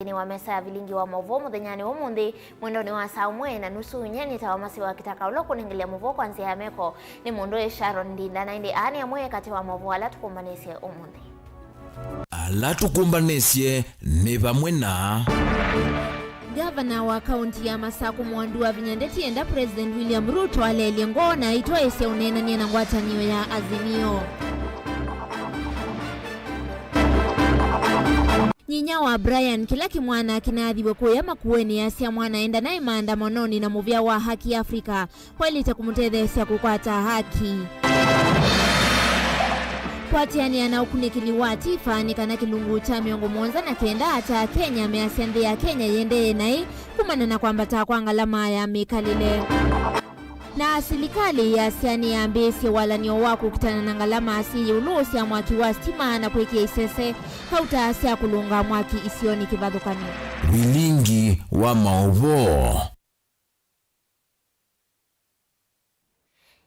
Ni wa mesa ya Vilingi wa Mauvoo muthenyani umuthi mwendo ni wa saa 1:30 nyeni tawamasi wa kitaka ulo kuningilia Mauvoo kwanzia ya meko ni mundu Sharon Ndinda na indi ani amwe kati wa Mauvoo ala tukumbanesie umuthi ala tukumbanesie ni bamwe na Gavana wa kaunti ya Masaku Mwandu wa Vinyandeti enda President William Ruto alelie ngona itwaise unenania na ngwatanio ya Azimio. Nyinya wa Brian kila kimwana kinaadhiwe kuya makueni asia mwana enda naye maandamanoni na muvya wa Haki Afrika kweli takumutethesya kukwata haki. Kwatiani anaokunikiliwa tifani kana kilungu cha miongo mwanza na kenda hata Kenya measia nthi ya Kenya yendee nai kumana na kwamba takwanga lama ya mikalile. Na silikali ya siani ya mbesi wala niyo waku kutana na ngalama asiye ulusi ya mwaki wa stima na kweke isese kauta asia kulunga mwaki isioni kivadhukani. Vilingi wa Mauvoo.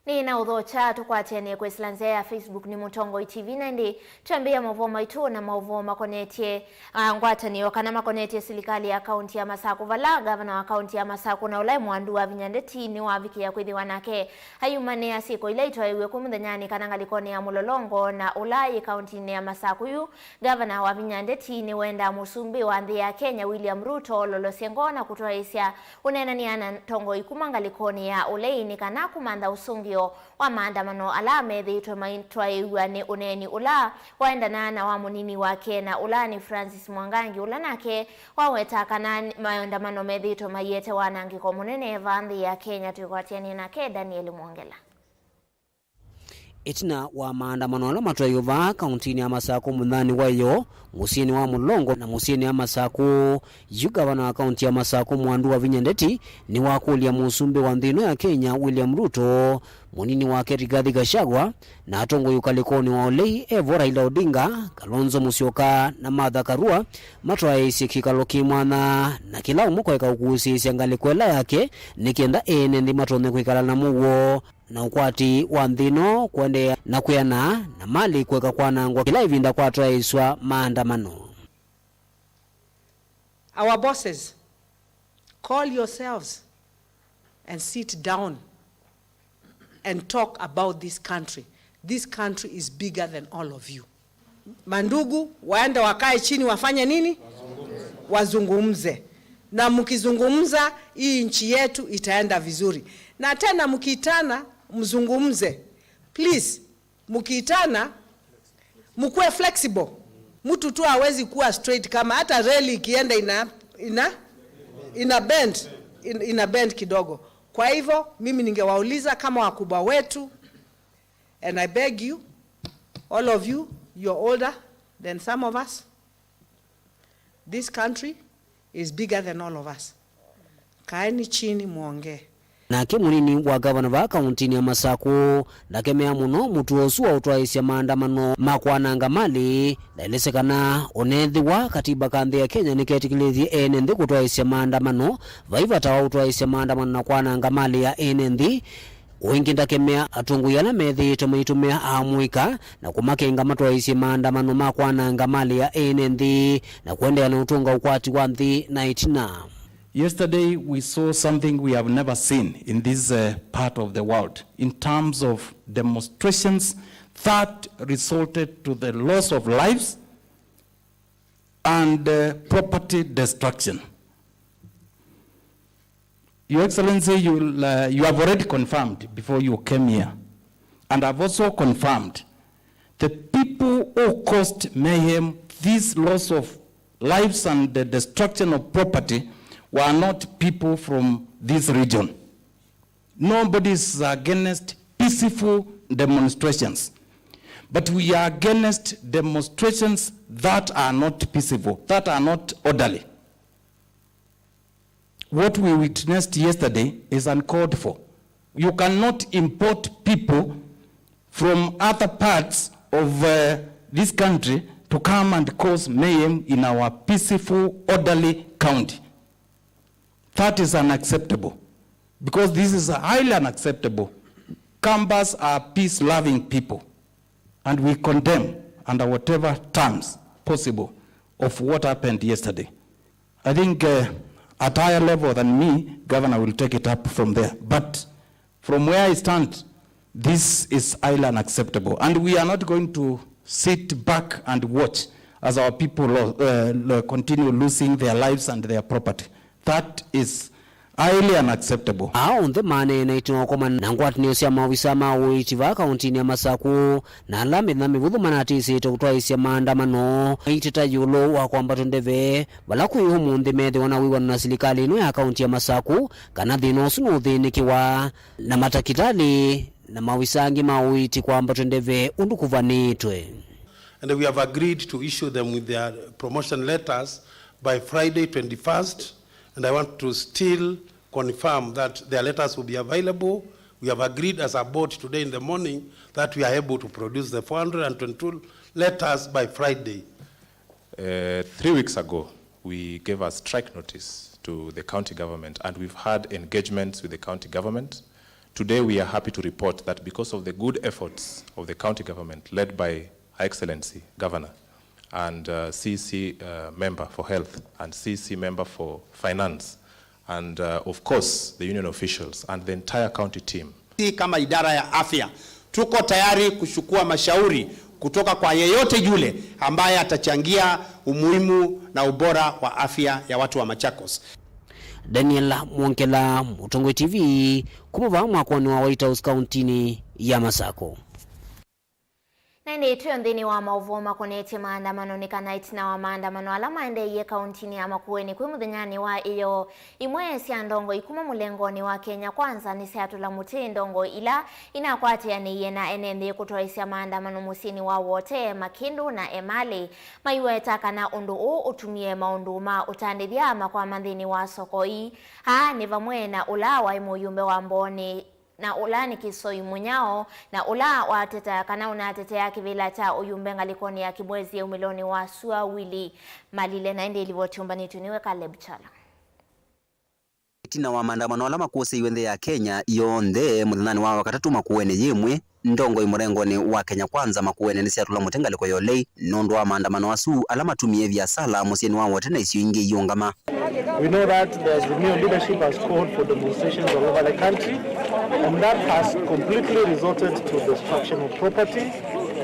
Ni na udhocha tukwatiani kwa islanzea ya Facebook ni Mutongo TV nandi tuambia Mauvoo maitu na Mauvoo makonetie ngwatani wakana makonetie silikali ya kaunti ya Masaku vala gavana wa kaunti ya Masaku na ulai Mwandu wa Vinyandeti ni waviki ya kwithi wanake hayumane ya siko ilaitwa iwe kumuthanyani kanangalikoni ya Mulolongo na ulai kaunti ni ya Masaku yu gavana wa Vinyandeti ni wenda musumbi wa nthi ya Kenya William Ruto lolosiengona kutoa isia unenaniana tongo ikumangalikoni ya ulei ni kana kumanda usungi wa maandamano alame dhitwa maintwa ni uneni ula waendana na wa munini wake na ula ni Francis Mwangangi ulanake waweta kana maandamano medhitwa mayete wanangi kwa munene vandhi ya Kenya tukwatiani nake Daniel Mwongela. Itina wa maandamano ala matwayuva kauntini ya Masaku munthani wayo musieni wa Mulongo na musieni ya Masaku gavana wa kaunti ya Masaku Mwandu wa Vinyandeti ni wakulia musumbi wa nthino ya Kenya William Ruto munini wake Rigathi Gachagua na atongo yukalikoni wa olei Evo Raila Odinga Kalonzo Musyoka na Martha Karua matwaisi kikalo kimwana na kila umuko ikakuusisya ngalikwela yake nikienda ene ndi matone kwikala na muwo na ukwati wa nthino kuendea na kuyana na mali kweka kwanangwa kila ivinda kwa twaiswa maandamano. Our bosses, call yourselves and sit down and talk about this country. This country is bigger than all of you. Mandugu, waende wakae chini wafanye nini? Wazungumze. Na mkizungumza, hii nchi yetu itaenda vizuri. Na tena mkiitana, mzungumze. Please, mkiitana, mkuwe flexible. Mtu tu hawezi kuwa straight kama hata reli ikienda ina bend kidogo. Kwa hivyo, mimi ningewauliza kama wakubwa wetu, and I beg you, all of you, you're older than some of us. This country is bigger than all of us. Kaeni chini muongee. Nake munini wa gavana wa kauntini ya Masaku ndakemea muno mutu osu wa utwaisya maandamano makwananga mali ndailesekana onethi wa katiba kanthi ya Kenya niketikilithie ene nthi kutwaisya maandamano vaivata wa utwaisya maandamano na kwananga mali ya ene nthi wingi ndakemea atunguyana methito maitumia amwika na kumakenga matwaisye maandamano makwananga mali ya ene nthi na kuendea na utunga ukwati wa nthi na itina. Yesterday, we saw something we have never seen in this part of the world in terms of demonstrations that resulted to the loss of lives and property destruction. Your Excellency, you have already confirmed before you came here, and I've also confirmed the people who caused mayhem, this loss of lives and the destruction of property were not people from this region. Nobody is against peaceful demonstrations. But we are against demonstrations that are not peaceful, that are not orderly. What we witnessed yesterday is uncalled for. You cannot import people from other parts of this country to come and cause mayhem in our peaceful, orderly county. That is unacceptable, because this is highly unacceptable. Kambas are peace-loving people, and we condemn under whatever terms possible of what happened yesterday. I think at higher level than me, Governor will take it up from there. But from where I stand, this is highly unacceptable. And we are not going to sit back and watch as our people continue losing their lives and their property. That is highly unacceptable. Aonde mane na itinokoma nangwati niosya mawisa mawiti va kauntini ya Masaku na lambe na mivudhu manatisi itokutwaisya maandamano itita yulo wa kwamba tondeve wala kuihumu ndimedhe wanawiwa na serikali inu ya kaunti ya Masaku kana dhino sunu dhinikiwa na matakitali na mawisangi mawiti kwamba tondeve undukuvanitwe. And we have agreed to issue them with their promotion letters by Friday 21st. And I want to still confirm that their letters will be available. We have agreed as a board today in the morning that we are able to produce the 422 letters by Friday. 3 weeks ago, we gave a strike notice to the county government, and we've had engagements with the county government. Today, we are happy to report that because of the good efforts of the county government, led by Her Excellency Governor, and CC member for health, and CC member for finance, and of course the union officials and the entire county team. Kama idara ya afya tuko tayari kuchukua mashauri kutoka kwa yeyote yule ambaye atachangia umuhimu na ubora wa afya ya watu wa Machakos. Daniel Mwonkela, Mutongo TV, kumuva mwakoni wa White House kauntini ya Masako. Nende tuyondhini wa Mauvoo makoneti maandamano nikanaiti wa maandamano alama ende iye kauntini ya Makueni kwi mudhinyani wa iyo imwe siya ndongo ikuma mulengoni wa Kenya Kwanza ni siatula muti ndongo ila inakwati ya niye na enende kutoisia maandamano musini wa wote Makindu na Emali maiwe taka na undu utumie maunduma utandithia kwa mandhini wa sokoi nivamwe na ula wa imuyumbe wa mboni na ula ni kisoi munyao na ula wateta kana unatetea kivila cha uyumbe ngalikoni ya kibwezi ya umiloni wa sua wili malile na ende ilivotiumba nituniwe Caleb Chala. Tina wa maandamano alama kuose iwende ya Kenya yonde mudhanani wa wakatatu Makueni yimwe ndongo imurengoni wa Kenya Kwanza Makueni nisiatula mutenga liko yolei nondo wa maandamano wasu alama tumie vya sala musieni wa wote na isiyo ingi yungama. We know that the new leadership has called for demonstrations all over the country, and that has completely resulted to destruction of property,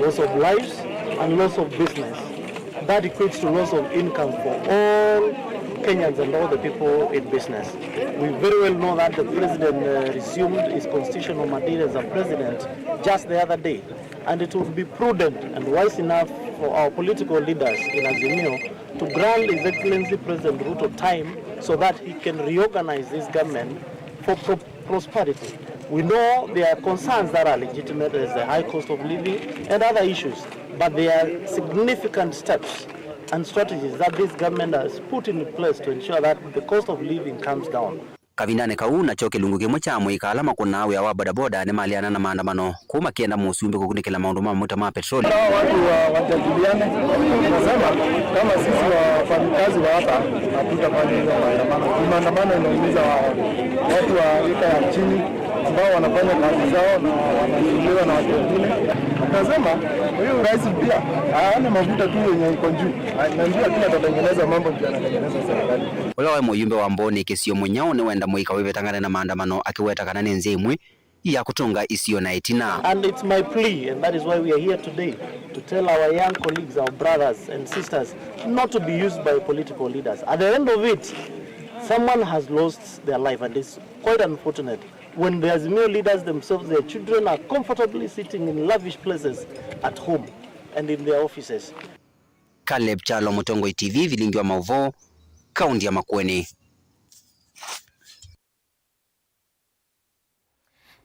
loss of lives, and loss of business. That equates to loss of income for all Kenyans and all the people in business. We very well know that the president resumed his constitutional mandate as a president just the other day, and it would be prudent and wise enough for our political leaders in Azimio to grant His Excellency President Ruto time so that he can reorganize this government for prosperity. We know there are concerns that are legitimate as the high cost of living and other issues, but there are significant steps and strategies that this government has put in place to ensure that the cost of living comes down. Kavindane kau na choke lungu kimwe cha mwika alama kuna awe wa bodaboda ne maliana na maandamano kuma kienda musumbi kukunikela maunduma mamuta ma petroli. Watu wajadiliane nasema kama sisi wafanyikazi wa hapa hatutafanya maandamano. Maandamano inaumiza watu wa rika ya chini ambao wanafanya kazi zao na wanashughuliwa na watu wengine. Nasema huyu rais pia hana mafuta tu yenye iko juu. Anajua pia atatengeneza mambo pia anatengeneza serikali. Ola wa muyumbe wa mboni kesio munyao ne wenda muika wewe tangana na maandamano akiweta kana nenze imwe ya kutunga isiyo na itina. And it's my plea, and that is why we are here today, to tell our young colleagues, our brothers and sisters, not to be used by political leaders. At the end of it, someone has lost their life, and it's quite unfortunate. When the Azimio leaders themselves, their children are comfortably sitting in lavish places at home and in their offices. Caleb Chalo, Mutongo TV, Vilingi wa Mauvoo, kaunti ya Makueni.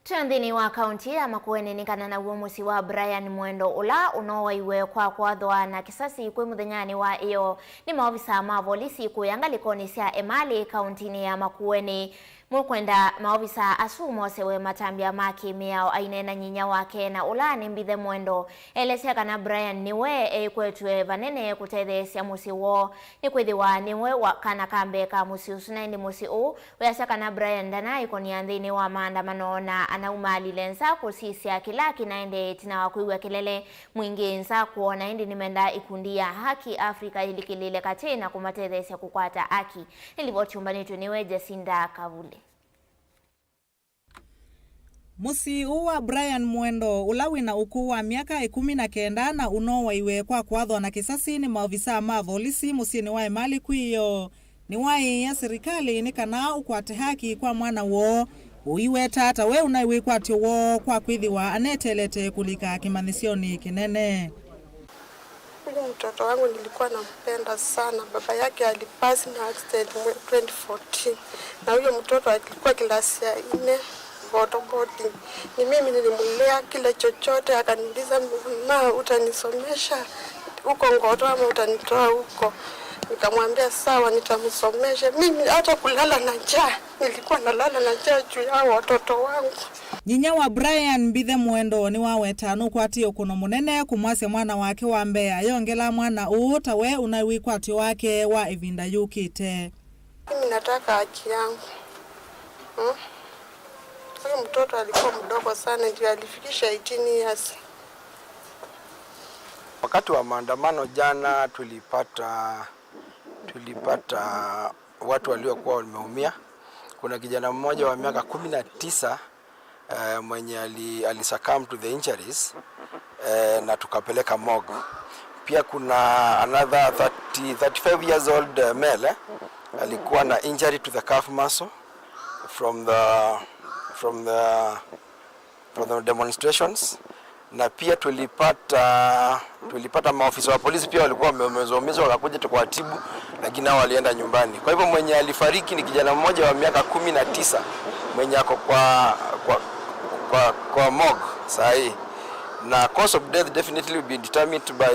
Tuyondhini wa kaunti ya Makueni nikana na uamuzi wa Brian Mwendo ula unowaiwe kwa dhoa na kisasi kwe mudhenyani wa iyo ni maofisa ma polisi kuyangalikoni sia Emali kauntini ya Makueni mukwenda maofisa asumo sewe matambia maki miao ainena nyinya wake na ulani mbithe mwendo elesea kana Brian niwe kwetwe vanene kutethesia musi wo ni kwithiwa niwe kana kambe ka musi usuna ndi musi u weyasea kana Brian dana ikonia nthini wa maandamano na anaumali lensa kusisia kila kinaende tina wakuiwa kelele mwingi nsa kuona indi nimenda ikundia haki Afrika ilikilile katina kumatethesia kukwata haki ilivochumbanitu niwe Jacinda Kavule. Musi uwa Brian Mwendo ulawi na ukuu wa miaka 19 na unowa iwe kwa kwathwa na kisasi ni maofisa ma polisi musini wa mali kwiyo ni wai ya serikali ni kana ukwate haki kwa mwana wo uiwe tata we unaiwe kwatyo wo kwa kwithiwa anetelete kulika kimanisioni kinene. Huyu mtoto wangu nilikuwa nampenda sana. Baba yake alipasi na accident 2014. Na huyo mtoto alikuwa klasi ya 4 boarding. Ni mimi nilimlea kile chochote, akaniuliza na utanisomesha huko Ngoto ama utanitoa huko. Nikamwambia sawa nitamsomesha. Mimi hata kulala na njaa, nilikuwa nalala na njaa juu ya watoto wangu. Nyinya wa Brian mbithe mwendo ni wawe tanu kwati ukuno munene kumwase mwana wake wa Mbeya yongela mwana uta we unaiwi kwati wake wa ivinda yukite. Mimi nataka haki yangu. Huyu mtoto alikuwa mdogo sana ndio alifikisha 18 years. Wakati wa maandamano jana tulipata watu waliokuwa wameumia. Kuna kijana mmoja wa miaka 19 mwenye succumb to the injuries na tukapeleka morgue. Pia kuna another 35 years old male alikuwa na injury to the calf muscle from the demonstrations. Na pia tulipata maofisa wa polisi pia walikuwa wameumizwa wakakuja tukwatibu, lakini hao walienda nyumbani. Kwa hivyo mwenye alifariki ni kijana mmoja wa miaka 19 mwenye ako kwa morgue sahi, na cause of death definitely will be determined by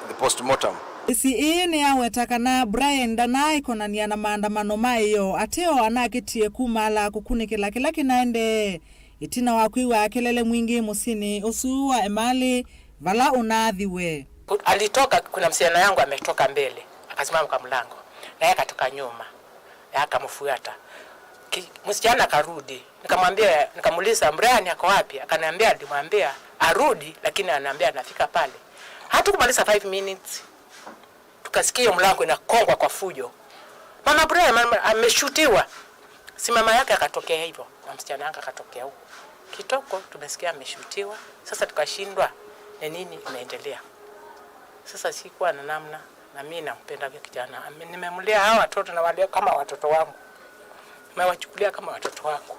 the postmortem. Isi ni awetakana Brian dana ikonania na maandamano mayo ateo anakitie kumala kukunikila kila kinaende itina wakwiwa kelele mwingi musini usuwa emali vala unadhiwe. Alitoka, kuna msichana yangu ametoka mbele akasimama kwa mlango na yeye akatoka nyuma na akamfuata. Msichana akarudi, nikamwambia, nikamuuliza Brian yako wapi? Akaniambia alimwambia arudi, lakini ananiambia anafika pale. Hatukumaliza 5 minutes tukasikia mlango inakongwa kwa fujo. Mama Brian ameshutiwa. Si mama yake akatokea hivyo na msichana yake akatokea huko. Kitoko tumesikia ameshutiwa. Sasa tukashindwa ni nini inaendelea. Sasa sikuwa na namna, na mimi nampenda huyo kijana. Nimemlea hawa watoto na wale kama watoto wangu. Nimewachukulia kama watoto wangu.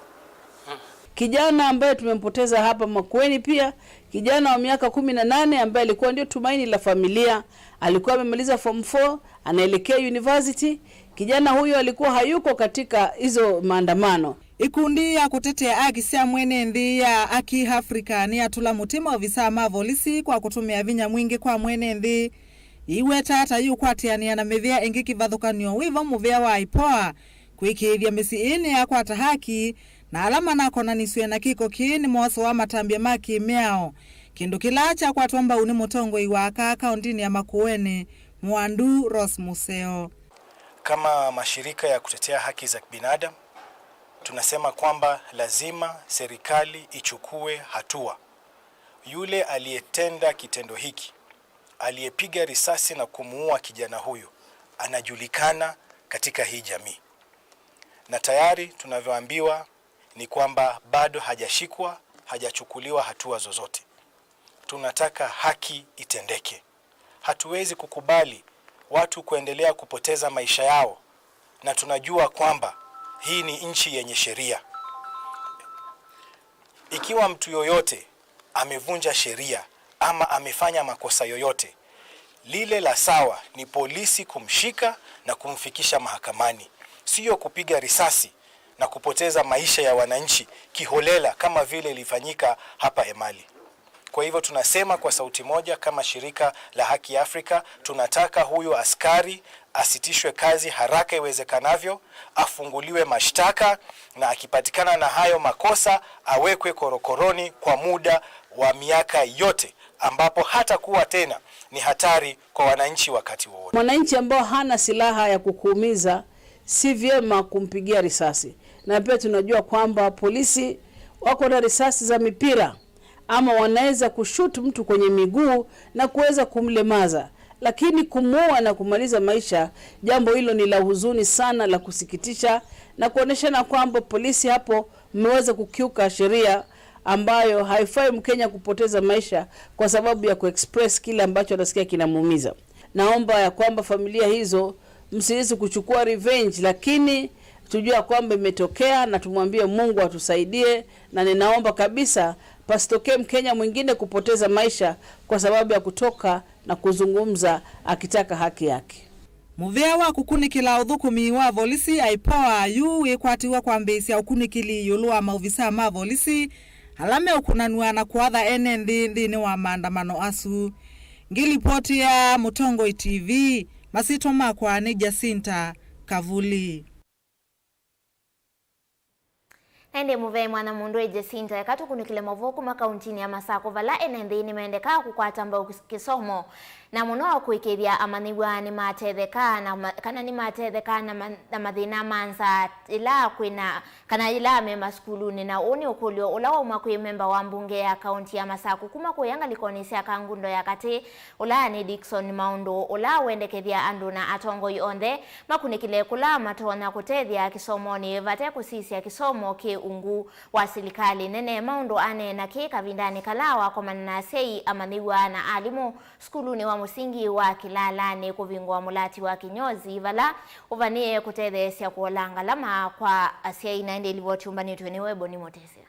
Kijana ambaye tumempoteza hapa Makueni pia, kijana wa miaka 18 ambaye alikuwa ndio tumaini la familia, alikuwa amemaliza form 4, anaelekea university. Kijana huyo alikuwa hayuko katika hizo maandamano. Ikundi ya kutetea haki cia mwene nthi ya Aki Afrika ni atula mutima ofisa ma polisi kwa kutumia vinya mwingi kwa mwene nthi. Iwe tata yu kwatiania na mithia ingi kivathukanio wiva muvia wa ipoa kwikithia misiini ya kwata haki na alama na konaniswe na kiko kini mwaso wa matambia maki miao. Kindu kilacha kwa tuamba uni mutongo iwaka kaundini ya Makueni Mwandu Ros Museo. Kama mashirika ya kutetea haki za binadamu tunasema kwamba lazima serikali ichukue hatua. Yule aliyetenda kitendo hiki, aliyepiga risasi na kumuua kijana huyu, anajulikana katika hii jamii. Na tayari tunavyoambiwa ni kwamba bado hajashikwa, hajachukuliwa hatua zozote. Tunataka haki itendeke. Hatuwezi kukubali watu kuendelea kupoteza maisha yao, na tunajua kwamba hii ni nchi yenye sheria. Ikiwa mtu yoyote amevunja sheria ama amefanya makosa yoyote, lile la sawa ni polisi kumshika na kumfikisha mahakamani, sio kupiga risasi na kupoteza maisha ya wananchi kiholela kama vile ilifanyika hapa Emali. Kwa hivyo tunasema kwa sauti moja kama shirika la Haki Afrika, tunataka huyo askari asitishwe kazi haraka iwezekanavyo, afunguliwe mashtaka, na akipatikana na hayo makosa awekwe korokoroni kwa muda wa miaka yote, ambapo hata kuwa tena ni hatari kwa wananchi wakati wowote. Mwananchi ambao hana silaha ya kukuumiza si vyema kumpigia risasi. Na pia tunajua kwamba polisi wako na risasi za mipira, ama wanaweza kushutu mtu kwenye miguu na kuweza kumlemaza, lakini kumuua na kumaliza maisha, jambo hilo ni la huzuni sana, la kusikitisha, na kuoneshana kwamba polisi hapo mmeweza kukiuka sheria ambayo haifai Mkenya kupoteza maisha kwa sababu ya kuexpress kile ambacho anasikia kinamuumiza. Naomba ya kwamba familia hizo msiweze kuchukua revenge, lakini tujua kwamba imetokea na tumwambie Mungu atusaidie, na ninaomba kabisa pasitokee Mkenya mwingine kupoteza maisha kwa sababu ya kutoka na kuzungumza akitaka haki yake. Muvea wa kukunikila uthukumi wa volisi aipoa yu ikwatiwa kwa mbesi ya ukunikili yulu wa mauvisa ma volisi alame ukunanua na kuadha ene nthini wa maandamano asu. Ngilipoti ya Mutongo TV, masito makwa ni Jacinta Kavuli. Ende muve mwana mundu Jacinta yakatu kunikile Mauvoo kuma kauntini ya Masako vala ene nthini meendeka kukwata mbau kisomo na muno kuikithia amanigwa ni matetheka na kana ni matetheka na mathina manza ila kwina kana ila memba skuluni na uni ukulio ula wa kwi memba wa mbunge ya kaunti ya Masako kuma kuyanga likonisia kangundo ya kati ula ni Dickson Maundo ula wendekethia andu na atongoi onthe makunikile kula matona kutethia kisomoni vate kusisia kisomo ki ungu wa serikali nene Maundo ane na kika vindani kalawa kwa manana sei amanigwa na alimu skuluni wa musingi wa Kilalani kuvingwa mulati wa kinyozi vala uvanie kutethesia kuolanga lama kwa asia inaende ilivochumbani tuene webo ni motesia.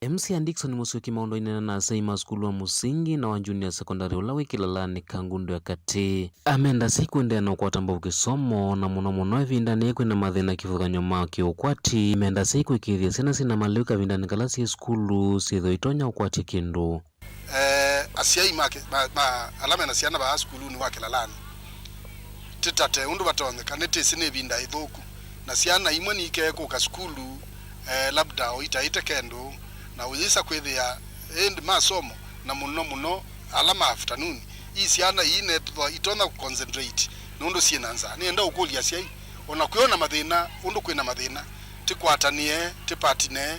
MC Dickson Musuki Maundo inena na seima skulu wa musingi na wa junior secondary ulawe Kilalani kangundo ya kati. Amenda siku ndena kwa tamba ukisomo na muno vindani yeku na mathina kifuka nyoma kiukwati. Amenda siku ikithia sina maliuka vindani kalasi skulu sitho itonya ukwati kindu. Asia imake alame na siana ba skulu ni wa Kilalani. Titate undu batonde kanete sine binda ithuku. Na siana imwe ni ikeko ka skulu labda oitaite kendo na uyisa kwethia end masomo na muno alama afternoon isiana ine itona concentrate nundu sienanza ni enda ukulia siai ona kuona mathina undu kwina mathina tikwatanie tipatine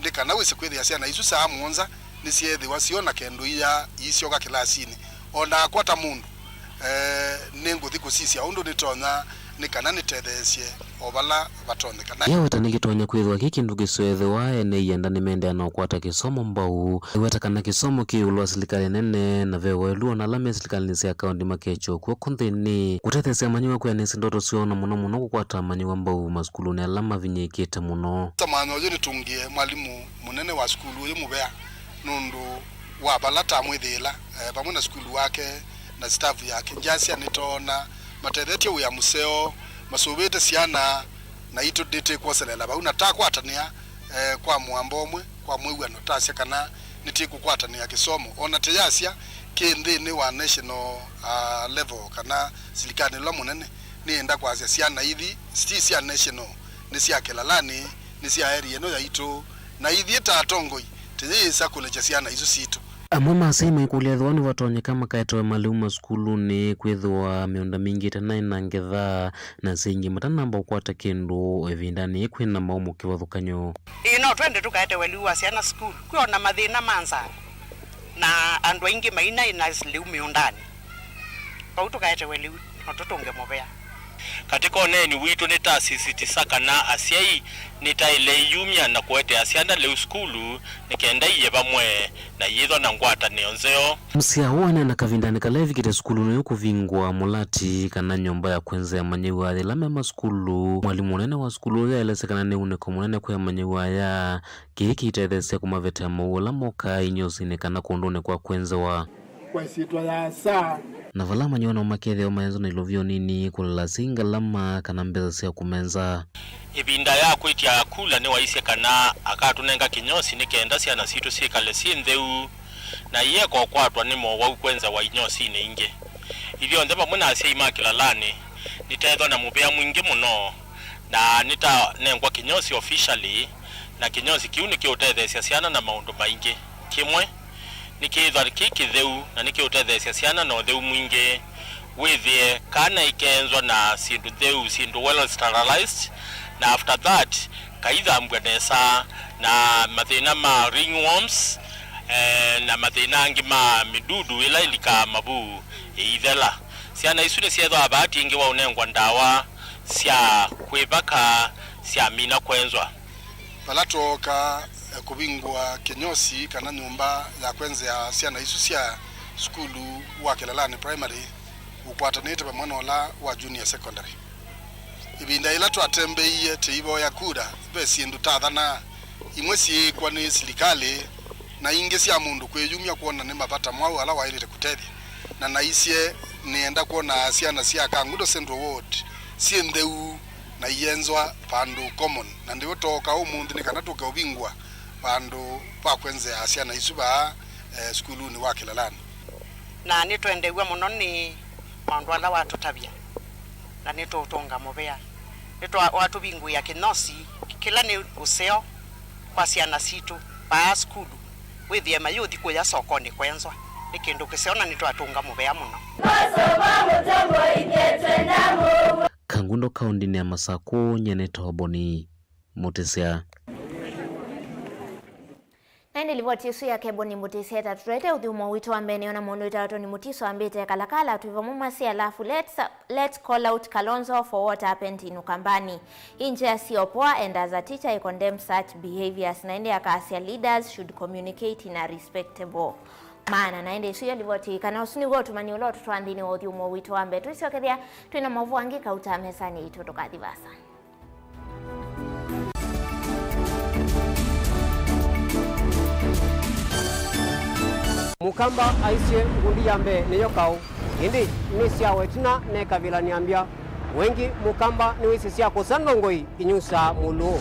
ndikana wise kwethia siana isu saa monza ni siethi wasiona kendo ya isioka kilasini ona kwata mundu nenguthi kusisia undu nitonya nikana nitethesie obala batonekana yaweta nikitonya kwithwa kikindu giswethe wa ene yenda nimende ana kwata kisomo mbau weta kana kisomo kiulwa serikali nene na vewelu na alame serikali ni sia kaunti makecho kwa kunthini kutethesia manyiwa kwa nesi ndoto siona muno kukwata manyiwa mbau maskulu ne alama vinyekete muno tamano yo nitungie mwalimu munene wa skulu yo mubea nundu wa balata mwithila pamwe na skulu wake na staff yake njasi anitona matethete uya museo masubete siana na ito dete kwa selela ba unataka kwatania kwa muambomwe kwa mwiwa no tasia kana nitiku kwatania kisomo ona teyasia kende wa national level kana silikani la munene ni enda kwa siana hivi sia national ni sia Kilalani ni sia area no ya ito na hivi tatongoi teyisa kulecha siana hizo situ amwe masema ikulethwani watonye kama kaetoe maluma skulu ni kwithwa mionda mingi tena inangetha na singi matanamba ukwata kindu evindani kwina maumu kiwathukanyo twende tukaete weliwa siana skulu kwiona mathina manza na andu aingi maina inasliu miundani kwa tukaete weliwa notutunge muvea katika oneni witu ni taasisi tisaka na asiai nitaile yumya na kuete asianda leu skulu nikenda iye bamwe na yitho na ngwata neonzeo msia wana na kavindani kalevi kite skulu ni kuvingwa mulati kana nyomba ya kwenza ya manyewa lame maskulu mwalimu nene wa skulu ya elesekana ne uneko munene kwa manyewa ya kiki itethesia kumavete ya mawula moka inyosine kana kuondone kwa kwenza wa kwa sitwa ya saa na vala manyono makethe o maenzo na ilovyo nini kulala singa lama kana mbeza sia kumenza ibinda ya kwitia kula ni waise kana akatunenga kinyosi nikenda sia na situ sikale sintheu na iye kwa kwatwa ni mo wa kwenza wa inyosi ni inge ithio ndeba muna asia imakila lani nitaethwa na mubea mwingi muno na nita nengwa kinyosi officially na kinyosi kiu nikiutethecia ciana na maundu maingi kimwe nikithwa kitheu na nikiutethecia ciana na utheu mwingi withie kana ikenzwa na sindu theu sindu well sterilized na after that kaitha mbwenesa na mathina ma ringworms na mathina angi ma midudu ila ilika Mauvoo ithela ciana isu ni ciethwa abati ingi wa unengwa ndawa cia kwibaka cia mina kwenzwa palatoka kubingwa kinyosi kana nyumba ya kwenzea ciana isu cia skulu wa Kilalani primary ukwatanite pamwe ola wa junior secondary ibinda ila twatembeiye tiibo ya kura besindu tathana imwe ciikwa ni serikali na ingi cia mundu kwiyumia kuona ni mapata mwao ala wailite kutethi na naicie nienda kuona ciana cia Kangundo Central Ward ciendeu na yenzwa pandu common na ndio toka umundi ni kana tuka ubingwa pandu pa kwenzea ciana isu ba skulu ni wa Kilalani na nitwendewa muno ni pandu ala watutabia na nitutunga mubea nitu watu bingu ya kinosi kila ni useo kwa ciana citu pa skulu withie mayuthi kuya sokoni kwenzwa nikindu kisiona nitwatunga mubea muno Kangundo kaunti ya Masako nyenetwa Boni Mutesea Nende livoti isu ya kebo ni Mutesea taturete udhiumo wito wa mbene ona mundu itawato ni Mutiso ambete kalakala tuivamumasi alafu let's call out Kalonzo for what happened in Ukambani. Inje ya siopoa and as a teacher I condemn such behaviors na ende ya kasia leaders should communicate in a respectable maana naende isu ya livoti kana usuni go tumani ulo tutuandini udhiumo wito wa mbe tuisiokeria tuina Mauvoo angika utamesani itotoka divasa. Mukamba aisye ngundi yambe niyo kau indi nisia wetina ne kabila niambia wengi mukamba ni wisi sia kusandongoi inyusa muluo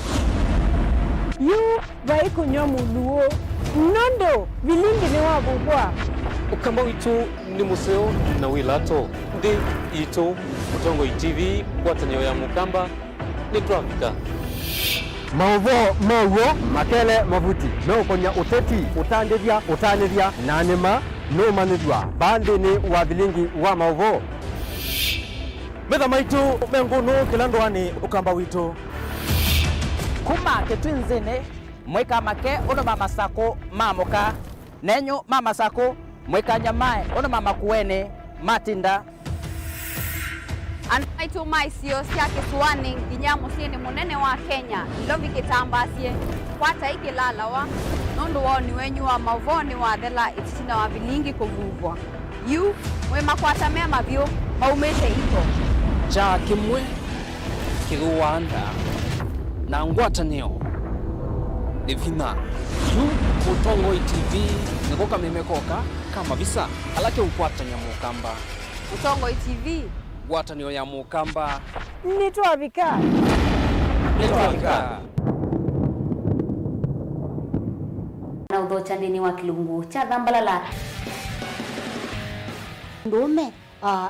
yu baiko nyo muluo nondo Vilingi ni wabugwa ukamba witu ni museo na wilato ndi ito Mutongo TV kwatanyo ya mukamba ni twafika Mauvoo makele mavuti no konya uteti utandithia nanima no manithwa bandi ni wa Vilingi wa Mauvoo metha maitu menguno kilandwani ukamba witu kuma ketwinzene mweka make ono mama sako mamoka nenyo mama sako mweka nyamae ono mama kuene matinda Anaitu maisio siake suwani nginyamo siene munene wa Kenya ilovi kitambasie kwata iki lalawa nundu wao ni wenyu wa Mauvoo ni wathela itisina wa Vilingi kuvuvwa yu mwe makwata mema vyo maumete ito cha kimwe kiruanda na ngwatanio divina yu Mutongo TV nikoka mimekoka kama visa alake ukwatanya mukamba Mutongo TV ngwatanio ya mukamba nitwavika na udhocha ndini wa kilungu cha dhambalala ndume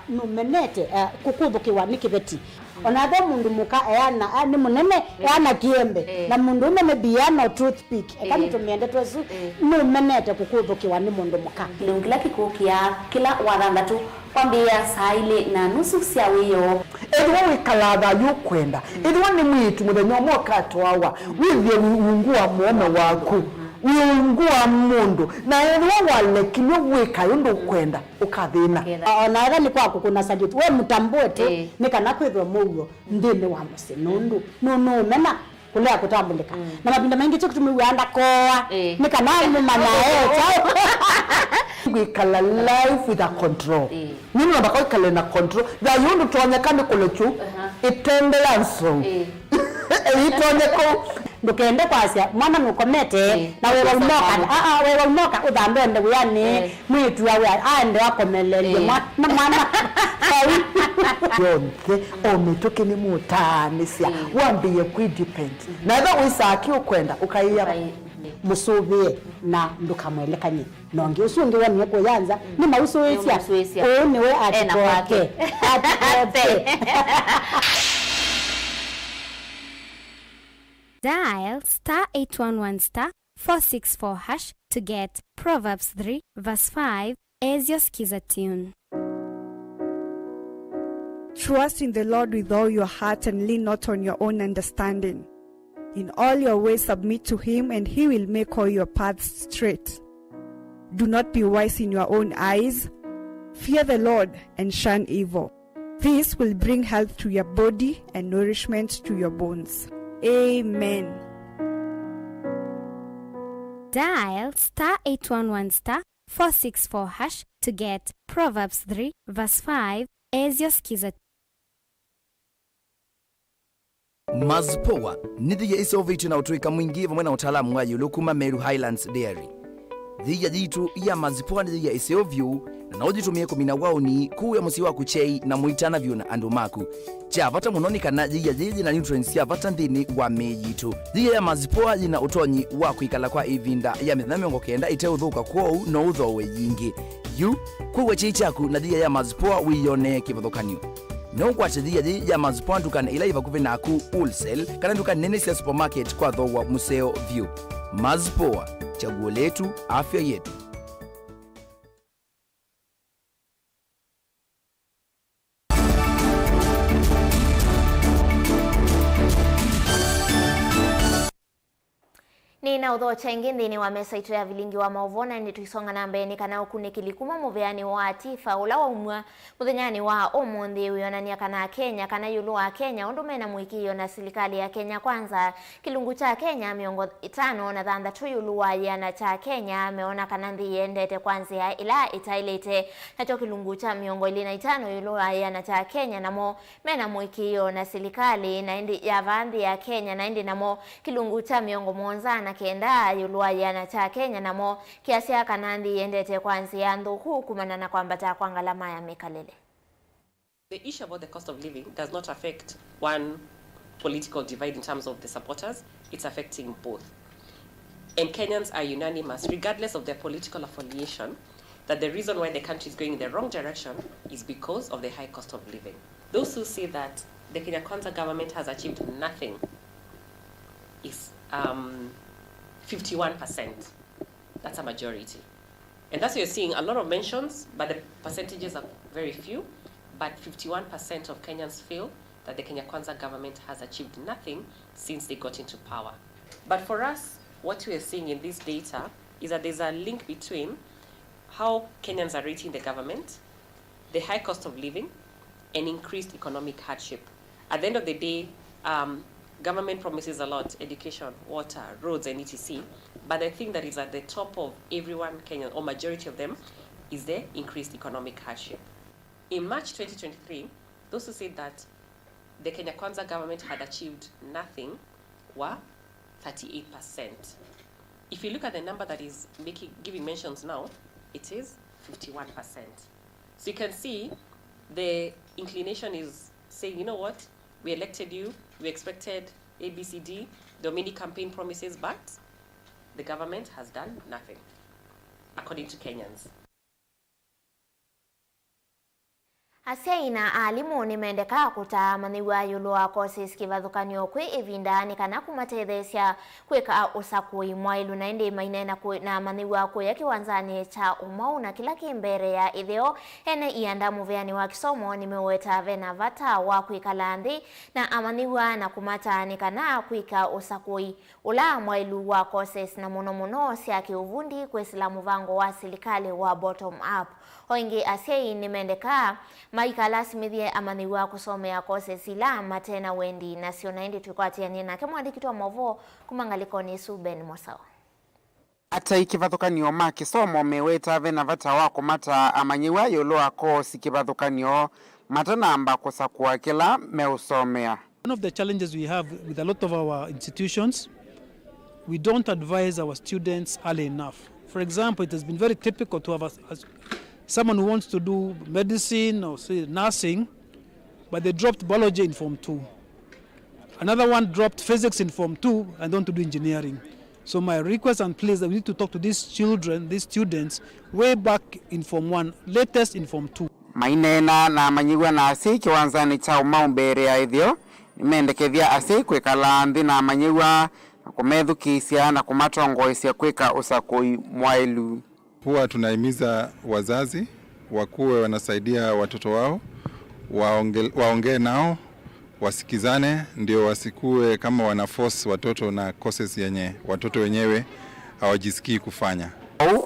numenete kukubukiwa nikibeti onathe mundu muka eana ni munene eana kiembe na mundu ume mebiana toothpick ekani tumiende twesu numenete kukubukiwa ni mundu muka kilungu kila kikukia kila wathandatu kwambia saile na nusu cia wiyo edwa wikalava yukwenda edwa ni mwitu muthenya mwakato wawa withie wungua muome waku wiungua mundu na edwa walekilwe wikayo ndo kwenda ukathina na ega ni kwaku kuna sajiti we mutambwete nikana kwithwa muyo ndini wa musinundu no mena kulea kutambulika na mabinda mengi tukutumiwe anda koa nikana mumana chao wikala life with a control nini nabaka wikala na control da yundu tuonyekane kulechu itendelanso itonyeko ndukende kwasia mwana nukomete na wewe umoka udambende uyani mwitu wawe aende wakomelelie mwana yonke ometoke ni mutanisia wambiye kwidepend na eba wisaki ukwenda ukaiya musubie na ndukamwelekanye nonge usungi wani yako yanza ni mausuwesia niwe atipoke Dial *811*464# to get Proverbs 3 verse 5 as your skiza tune. Trust in the Lord with all your heart and lean not on your own understanding. In all your ways submit to him, and he will make all your paths straight. Do not be wise in your own eyes. Fear the Lord and shun evil. This will bring health to your body and nourishment to your bones. Amen. Dial *811*464# to get Proverbs 3 verse 5 as your skiza. Mazpoa nithiya isoviti na utuika mwingi vamwe na utaalamu wayo lokuma Meru Highlands Dairy. Thiya jitu ya mazpoa nithiya isovyu na naujitumie kumina wauni kuya musi waku chei na muitana vyu na andu maku. Cha vata munoni kana thiya jiji na nutrients ya vata nthini wa mejitu. Thiya ya mazpoa yina utonyi wa kuikala kwa ivinda ya mithenya miongo kenda ite uthuka kwou no uthowe yingi. Yu kuwa chei chaku na thiya ya mazpoa wiyone kivathukanio. No kwache thiya ya mazpoa ndukana ila ivakuvi naku wholesale kana ndukana nene cia supermarket kwa thowa museo view. Mazpoa, chaguo letu, afya yetu. Nina udhocha ingi nthini wa mesa itu ya Vilingi wa Mauvoo na ndi tuisonga na mbeni kana ukune kilikuma muveani wa tifa ula wa umwa muthenyani wa omonthi wionania kana Kenya kana yulu wa Kenya undu mena mwikio na serikali ya Kenya kwanza kilungu cha Kenya miongo 5 na thanda tu yulu wa yana cha Kenya meona kana nthi yendete kwanza ila itailete nacho kilungu cha miongo 5 yulu wa yana cha Kenya namo mena mwikio na serikali na indi ya vandhi ya Kenya na indi namo kilungu cha miongo monza na kenda yulua yana cha Kenya namo kiasi ya kanandi yendete kwanzia nthuku kumana na kwambata kwa ngalama ya mikalele. The issue about the cost of living does not affect one political divide in terms of the supporters, it's affecting both. And Kenyans are unanimous, regardless of their political affiliation, that the reason why the country is going in the wrong direction is because of the high cost of living. Those who say that the Kenya Kwanza government has achieved nothing is 51%. That's a majority. And that's why you're seeing a lot of mentions, but the percentages are very few. But 51% of Kenyans feel that the Kenya Kwanza government has achieved nothing since they got into power. But for us, what we are seeing in this data is that there's a link between how Kenyans are rating the government, the high cost of living, and increased economic hardship. At the end of the day, government promises a lot: education, water, roads, and etc. But the thing that is at the top of everyone Kenyan, or majority of them, is the increased economic hardship. In March 2023, those who said that the Kenya Kwanza government had achieved nothing were 38%. If you look at the number that is giving mentions now, it is 51%. So you can see the inclination is saying, you know what, we elected you, we expected ABCD, there are many campaign promises, but the government has done nothing, according to Kenyans. Asiaina alimu nimendeka kutamaniwa yulu wa kosi skivathukanio kwi ivindani kana kumatethesya kwika usakui mwailu na indi mainena na maniwa kuya kiwanzani cha umau na kila kimbere ya itheo ene ianda muveani wa kisomo nimeweta vena vata wa kwikala nthi na amaniwa na kumatani kana kwika usakui ula mwailu wa kosi na muno sya kiuvundi kwesila muvango wa serikali wa bottom up. Hoingi asiai nimendeka maikala simithie amaniwa kusomea kose sila matena wendi na siona indi tukwatiania nake mwandikitwa Mauvoo kumangaliko ni Suben Mosao. Ata ikivathukanio ma kisomo meweta vena vata wako mata amanyiwa yoloa kosi kivathukanio matanamba kusakua kila meusomea. One of the challenges we have with a lot of our institutions, we don't advise our students early enough. For example, it has been very typical to have someone who wants to do medicine or say nursing, but they dropped biology in Form 2. Another one dropped physics in Form 2 and want to do engineering. So my request and plea is that we need to talk to these children, these students, way back in Form 1, latest in Form 2. Mainena na manyigwa na asi kiwanzani cha umaumbere ya ithio nimendekethia asi kwikala nthi na manyigwa kumethukisia na kumatongoisia kwika usakui mwailu. Huwa tunahimiza wazazi wakuwe wanasaidia watoto wao, waongee nao, wasikizane, ndio wasikue kama wanaforce watoto na courses yenye watoto wenyewe hawajisikii kufanya.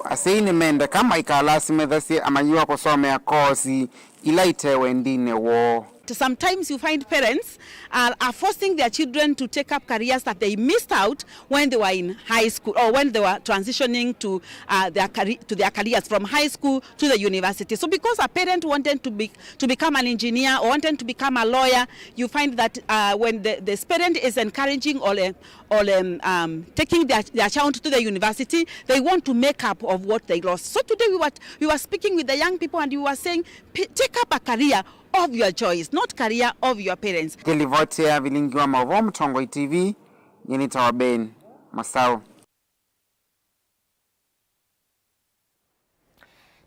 Asi nimende kama ikalasi methasi amanyigwa kusomea kosi ila itewe ndine wo. Sometimes you find parents are forcing their children to take up careers that they missed out when they were in high school or when they were transitioning to their careers from high school to the university. So because a parent wanted to become an engineer or wanted to become a lawyer, you find that when the parent is encouraging or taking their child to the university, they want to make up of what they lost. So today we were speaking with the young people and we were saying, take up a career of your choice, not career of your parents. Kilivotea Vilingi wa Mauvoo, Mtongo TV, Yenita wa Ben, Masao.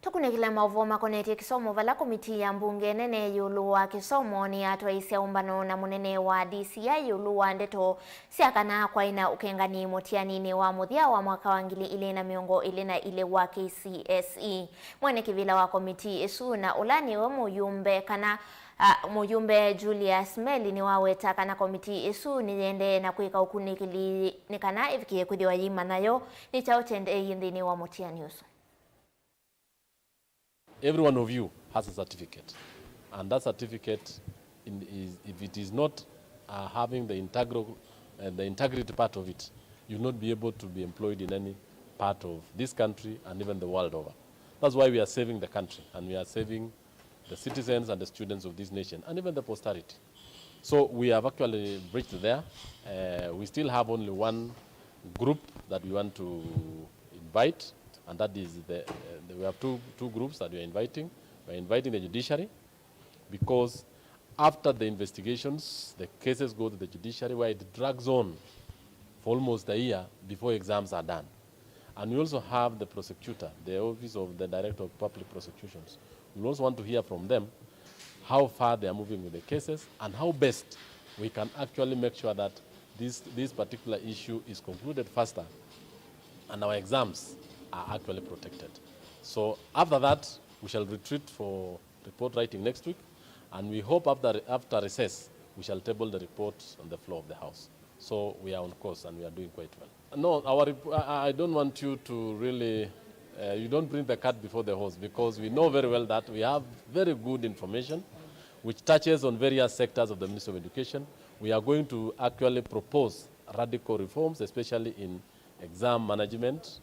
Tukunekila Mauvoo makoneti kisomo vala komiti ya mbunge nene yulu wa kisomo ni atwaisia umbano na munene wa DCI yulu wa ndeto siakana kwa ina ukengani motianini wa muthia wa mwaka wa ngili ile na miongo ile na ile wa KCSE. Mwene kivila wa komiti isu na ulani wa muyumbe kana muyumbe Julius Meli ni waweta kana komiti isu niende na kuika ukunikili nikana ifikie kudhiwa yima nayo ni chao chende yindini wa motiani usu. Every one of you has a certificate, and that certificate, if it is not having the integrity part of it, you will not be able to be employed in any part of this country and even the world over. That's why we are saving the country, and we are saving the citizens and the students of this nation, and even the posterity. So we have actually reached there. We still have only one group that we want to invite, and that is we have two groups that we are inviting. We are inviting the judiciary because after the investigations, the cases go to the judiciary where it drags on for almost a year before exams are done. And we also have the prosecutor, the Office of the Director of Public Prosecutions. We also want to hear from them how far they are moving with the cases and how best we can actually make sure that this particular issue is concluded faster and our exams are actually protected. So after that, we shall retreat for report writing next week, and we hope after recess, we shall table the report on the floor of the House. So we are on course and we are doing quite well. No, I don't want you to really, you don't bring the cat before the horse, because we know very well that we have very good information which touches on various sectors of the Ministry of Education. We are going to actually propose radical reforms, especially in exam management,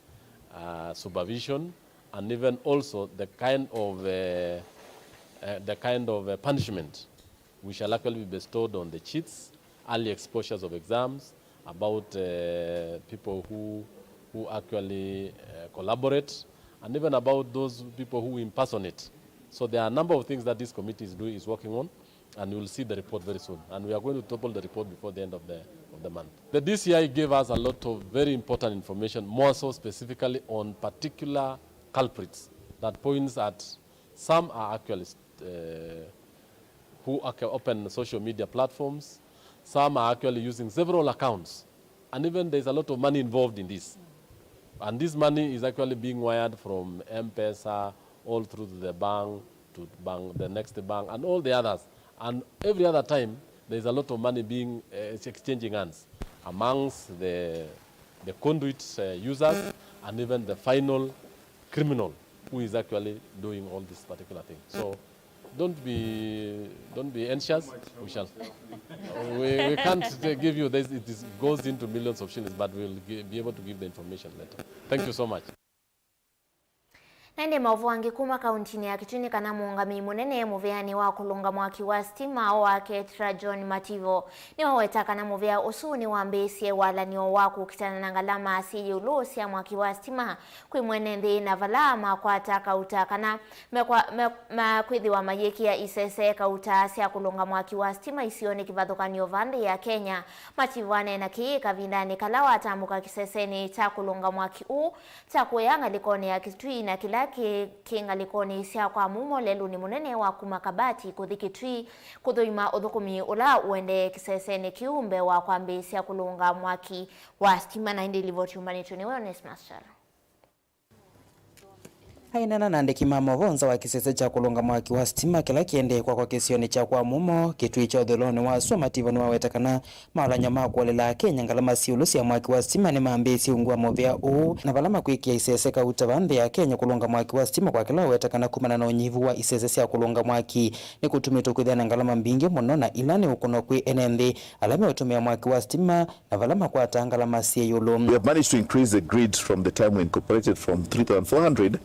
supervision, and even also the kind of punishment we shall actually be bestowed on the cheats, early exposures of exams, about people who actually collaborate, and even about those people who impersonate. So there are a number of things that this committee is working on, and you will see the report very soon. And we are going to topple the report before the end of the month. The DCI gave us a lot of very important information, more so specifically on particular culprits that points at some are actually who open social media platforms, some are actually using several accounts, and even there's a lot of money involved in this. And this money is actually being wired from M-Pesa all through to the bank, to the next bank, and all the others. And every other time, there's a lot of money being exchanging hands amongst the conduit users and even the final criminal who is actually doing all this particular thing. So don't be anxious. We shall. We can't give you this. It goes into millions of shillings, but we'll be able to give the information later. Thank you so much. Nende Mauvoo angikuma kauntini ya Kitui kana muungami munene muveani wa kulunga mwaki wa stima wa Ketra John Mativo ni waweta kana muvea usuni wa mbesie wala ni waku kitana na ngalama asiye ulusi ya mwaki wa stima kuimwenende na valama kwa taka utakana makwidhi wa mayeki ya isese kautasi ya kulunga mwaki wa stima isione kivadhukanio vande ya Kenya Mativo na kiika vindani kalawa atamuka kiseseni ta kulunga mwaki ta kuyanga likone ya Kitui na kila kinga likoni isia kwa mumo lelu ni munene wa kumakabati kuthikitui kuthuima uthukumi ula uende kiseseni kiumbe wa kwambi isia kulunga mwaki wa stima na hindi livotiumbanitu ni wellness master. Hainana nandiki Mauvoo wa kisese cha kulunga mwaki wa stima kila kiende kwa kisioni cha kwa mumo Kitui cha udholoni wa swa Mativo ni wawetakana maulanya makuolela Kenya ngalama siulusi ya mwaki wa stima ni maambisi ungua movea na valama kuikia isese kautavande ya Kenya kulunga mwaki wa stima kwa kila wawetakana kumana na unyivu wa isese ya kulunga mwaki ni kutumito kudhiana ngalama mbingi monona ilani ukuno kui enende alame utumia mwaki wa stima na valama kwa tangalama siya yulum. We have managed to increase the grid from the time we incorporated from 3,400.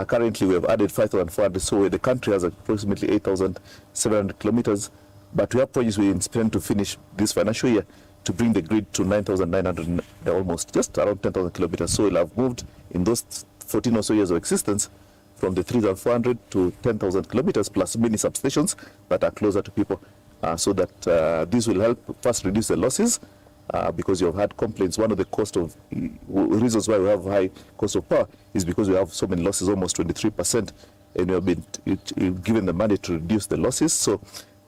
Currently, we have added 5,400, so the country has approximately 8,700 kilometers. But we have projects we intend to finish this financial year to bring the grid to 9,900, almost just around 10,000 kilometers. So we'll have moved in those 14 or so years of existence from the 3,400 to 10,000 kilometers, plus many substations that are closer to people, so that this will help first reduce the losses. Because you have had complaints, one of the reasons why we have high cost of power is because we have so many losses, almost 23%, and we have been given the money to reduce the losses. So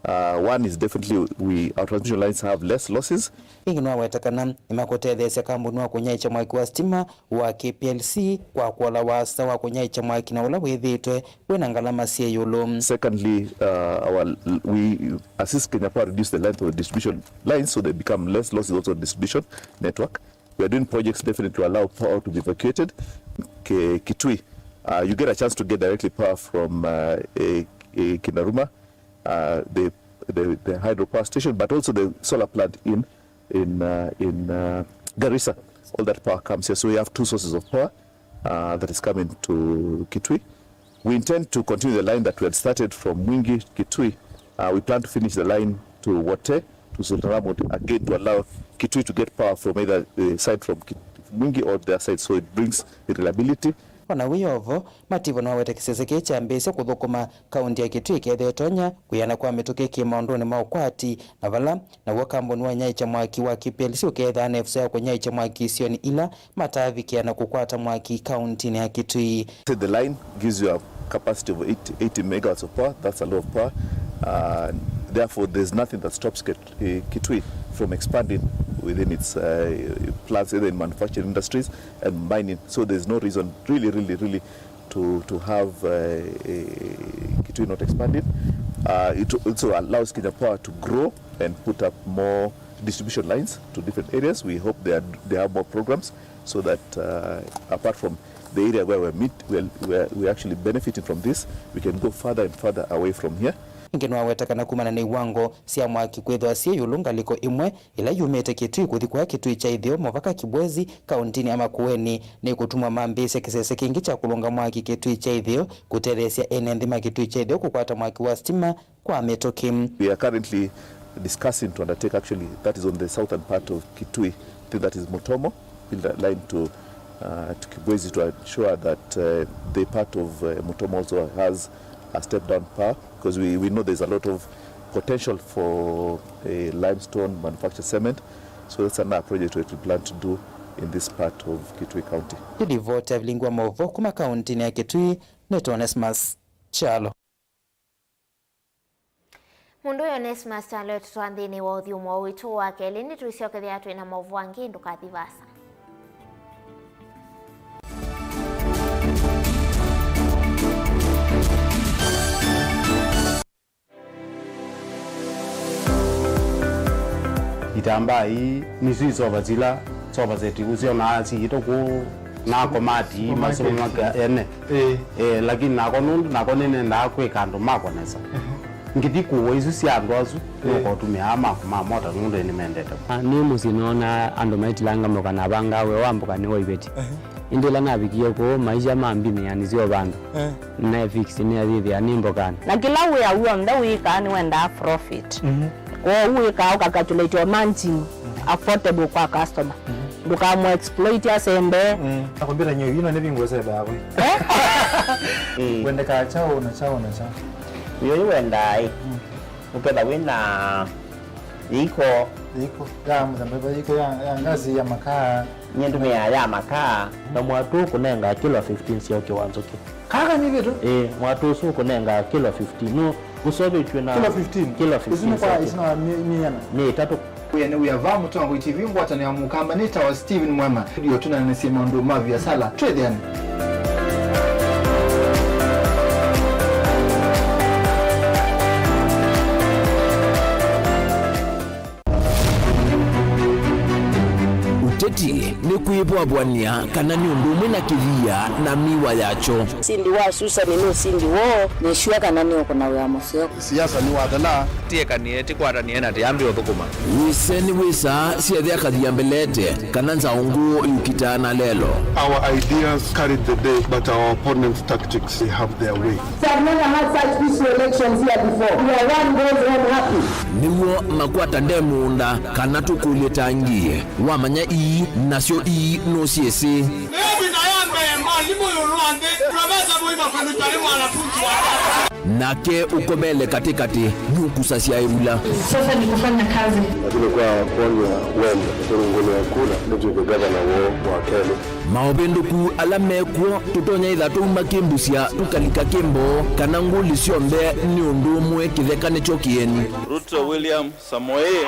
one is definitely our transmission lines have less losses. Ingino wawetakana imakotethesya kambuni wa kunyaicha mwaki wa stima wa KPLC kwa kuola wasa wa kunyaicha mwaki na ula withitwe wena ngalama siya yulum. Secondly, we assist Kenya Power reduce the length of the distribution lines so they become less losses also in distribution network. We are doing projects definitely to allow power to be evacuated. Kitui, you get a chance to get directly power from Kinaruma, the hydropower station, but also the solar plant in Garissa. All that power comes here, so we have two sources of power that is coming to Kitui. We intend to continue the line that we had started from Vilingi, Kitui. We plan to finish the line to Wote, to Sultanamo, again to allow Kitui to get power from either the side from Vilingi or their side, so it brings reliability. Ona wiyovo Mativo na wawete kisese kecha mbese kuthukuma kaunti ya Kitui kethe tonya kuyana kwa mituki maundoni maukwati na vala na wakamboni wa nyaicha mwaki wa KPLC uketha nefsa ya kunyaicha mwaki isioni ila matavikia na kukwata mwaki kaunti ya Kitui. The line gives you a capacity of 80 megawatts of power. That's a lot of power. Therefore, there's nothing that stops Kitui from expanding within its plants, either in manufacturing industries and mining. So there's no reason really to have Kitui not expanding. It also allows Kenya Power to grow and put up more distribution lines to different areas. We hope they have more programs so that apart from the area where we're actually benefiting from this, we can go further and further away from here. Ingeno wawetakana kumana na iwango siya mwaki kwethwa siya yulunga liko imwe ila yumete Kitui kuthi kwa Kitui cha ithio movaka Kibwezi kauntini ama Kueni ni kutumwa mambese kisese kingi cha kulunga mwaki Kitui cha ithio kutethesya enendhima Kitui cha ithio kukwata mwaki wa stima kwa metokim. We are currently discussing to undertake, actually that is on the southern part of Kitui, I think that is Mutomo, build a line to Kibwezi to ensure that the part of Mutomo also has a step down power, because we know there's a lot of potential for limestone manufactured cement. So that's another project we plan to do in this part of Kitui County. Didi vote Vilingi Mauvoo kuma kaunti ya Kitui neto Onesmus Chalo. Mundu Onesmus Chalo tutwandhini wa uthiumu wa witu wake lini tuisiokethi atu ina Mauvoo angi ndukathivasa. Itamba hii nisi soba zila soba zeti usio na si itoku na komati masomo maka ene lakini nako nene ndakwe kando mako nesa ngiti kuwo isu si andwazu ko tumia ama mota ngunde ni mendeta ni musino na ando maitilanga moka na banga we wambuka ni woibeti indila nabikia ko maisha mambi ni yani sio bandu na fix ni adhi ya nimbo kana na kila we ya mda we kan wenda profit ko we ka calculate your margin affordable kwa customer duka mo exploit ya sembe nakwambia nyewe yino ne bingo sebe yabo wenda ka chao na chao yo wenda ukeda wina iko ya mzambeba iko ya ngazi ya makaa nyendu ya makaa na mwatu kunenga kilo 15 sio kiwanzo ki kaka ni vitu mwatu su kunenga kilo 15 no usobe chwe kilo 15 isina ni tatu Uyane uyava Mutongo TV ngwatani ya mukamba nita wa Steven Mwema ndio tunanasema ndo mavi ya sala trade yani uteti ni kuibwabwania kana ni undumwe na kivia na miwa yacho sindi wa susa ni sindi wo ni shua kana ni okona wa museo siasa ni wadala tie kanieti kwara ni ena tiambi othukuma wiseni wisa siethia kathia mbelete kana nzaungu yukitana lelo. Our ideas carried the day but our opponents' tactics they have their way. I've never had such peaceful elections here before. We are one goes home happy. Niwo makwata ndemunda kana tukulie tangie wamanya ii nasio ii no siesi nake ukobele katikati nukusasia ibula sasa ni kufanya kazi lakini kwa kuonya wende turunguni ya kula ndio gavana wa Kenya maobenduku alamekwo tutonya ithatu makimbusia tukalika kimbo kana nguli siombe ni undumwe kithekane chokieni. Ruto William Samoei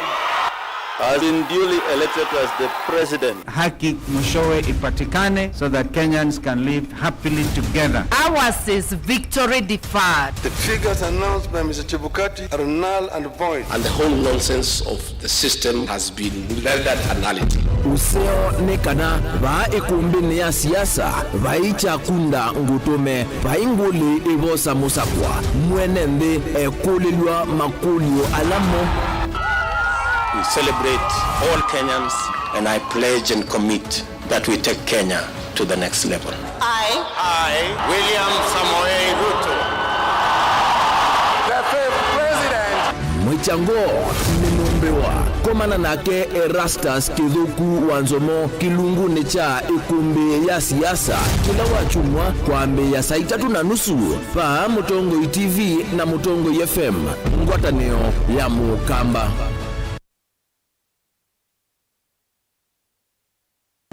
has been duly elected as the president. Haki mwishowe ipatikane so that Kenyans can live happily together. Ours is victory deferred. The figures announced by Mr. Chebukati are null and void. And the whole nonsense of the system has been rendered anality. Useo nekana ba ikumbini ya siasa baicha kunda ngutume bainguli ibosa musakwa mwenende ekulilwa makulio alamo. We celebrate all Kenyans and I pledge and commit that we take Kenya to the next level. I, William Samoei Ruto, the fifth president. Mwichango nimumbewa komana nake Erastus Kithuku Wanzomo kilunguni cha ikumbi ya siasa kila wachumwa kwa mbe ya saa 3:30 pa Mutongo TV na Mutongo FM ngwatanio ya mukamba.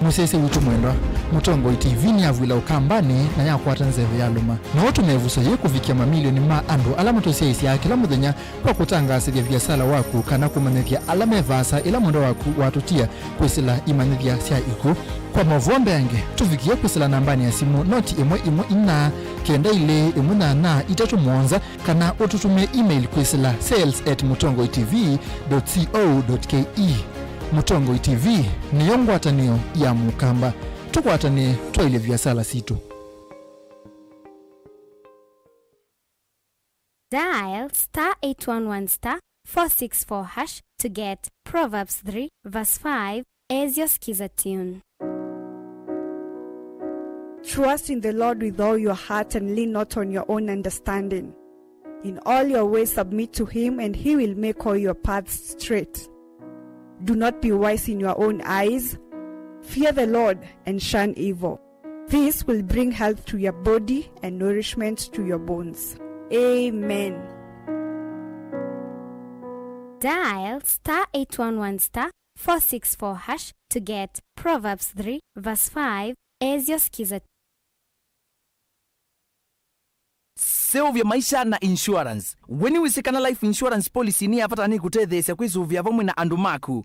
musese witu mwendwa Mutongo TV ni avwila ukambani na yakwata nzeve ya luma na watu mevuso ye kuvikia mamilioni ma andu alama tosiyesi ya kila muthenya kwa kutangasithia biasala waku kana kumanithia alama evasa ila mwendo waku watutia kwisila imanithia sia iku kwa Mauvoo yange tuvikie kwisila nambani ya simu noti 114 kenda ile 18 itatu mwanza kana ututume email kwisila sales@mutongotv.co.ke. Mutongo TV ni yongwatanio ya mukamba tukwatane twaile biasala situ. Dial *811*464# to get Proverbs 3 verse 5 as your skiza tune. Trust in the Lord with all your heart and lean not on your own understanding. In all your ways submit to him and he will make all your paths straight. Do not be wise in your own eyes. Fear the Lord and shun evil. This will bring health to your body and nourishment to your bones. Amen. Dial *811*464# to get Proverbs 3 verse 5 as your skiza. Seovya maisha na insurance. Weni wisikana life insurance policy ni afatani kutethesya kwisuvya vamwe na andu maku.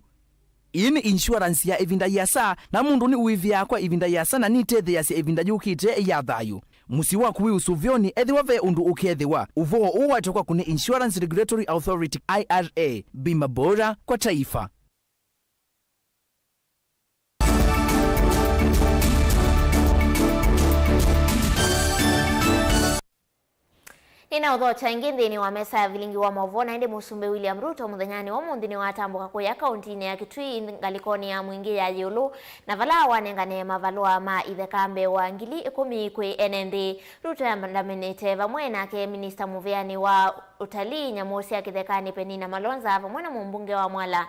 Ini insurance ya evinda yasa na mundu ni uivya kwa evinda yasa na ni tethesya evinda yukite ya thayu. Musi waku wi usuvyoni ethiwa ve undu ukethiwa. Uvo uwatokwa kune Insurance Regulatory Authority IRA. Bima bora kwa taifa. Inaudhocha ingindhini wa mesa ya Vilingi wa Mauvoo na ende musumbe William Ruto muthanyani wa mundhini wa tambuka kuya kauntini ya Kitui ngalikoni ya mwingi ya yulu na vala wanengane mavalua ma ithekambe wa ngili 10 kwi NND. Ruto ya mandaminite vamwe nake Minister Muviani wa utalii nyamosi ya kithekani Penina Malonza vamwe na mumbunge wa Mwala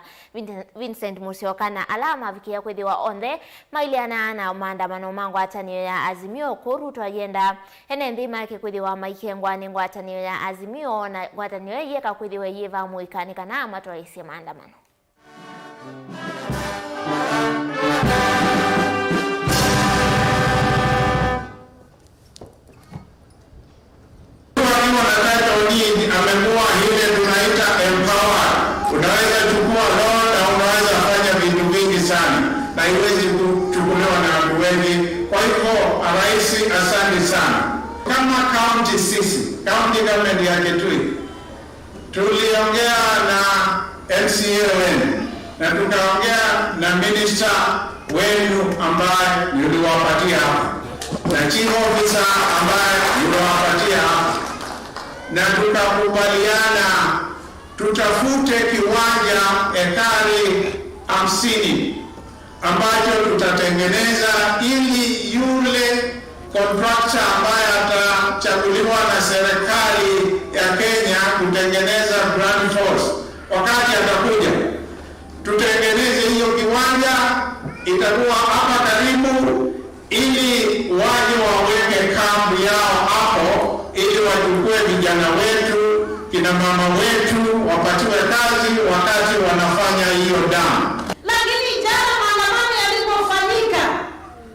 Vincent Musiokana alama vikia kwithiwa onthe mailiana na maandamano mangu atanio ya Azimio ko Ruto agenda NND make kwithiwa maikengwani ngwatanio ya Azimio na ngwatanio yeka kwithiwa yiva muikani kana matwaisi maandamano. Amekuwa ile tunaita empower. Unaweza chukua loan na unaweza fanya vitu vingi sana na iwezi kuchukuliwa na watu wengi. Kwa hivyo rais, asante sana. Kama county sisi, county government ya Kitui, tuliongea na MCA wenu na tukaongea na minister wenu ambaye niliwapatia hapa na chief officer ambaye niliwapatia hapa, na tukakubaliana tutafute kiwanja ekari 50 ambacho tutatengeneza ili yule contractor ambaye atachaguliwa na serikali ya Kenya kutengeneza Grand Force wakati atakuja, tutengeneze hiyo kiwanja, itakuwa hapa karibu, ili waje waweke kambi yao hapo, ili wachukue vijana wetu, kina mama wetu, wapatiwe kazi wakati wanafanya hiyo damu. Lakini jana maandamano yalipofanyika,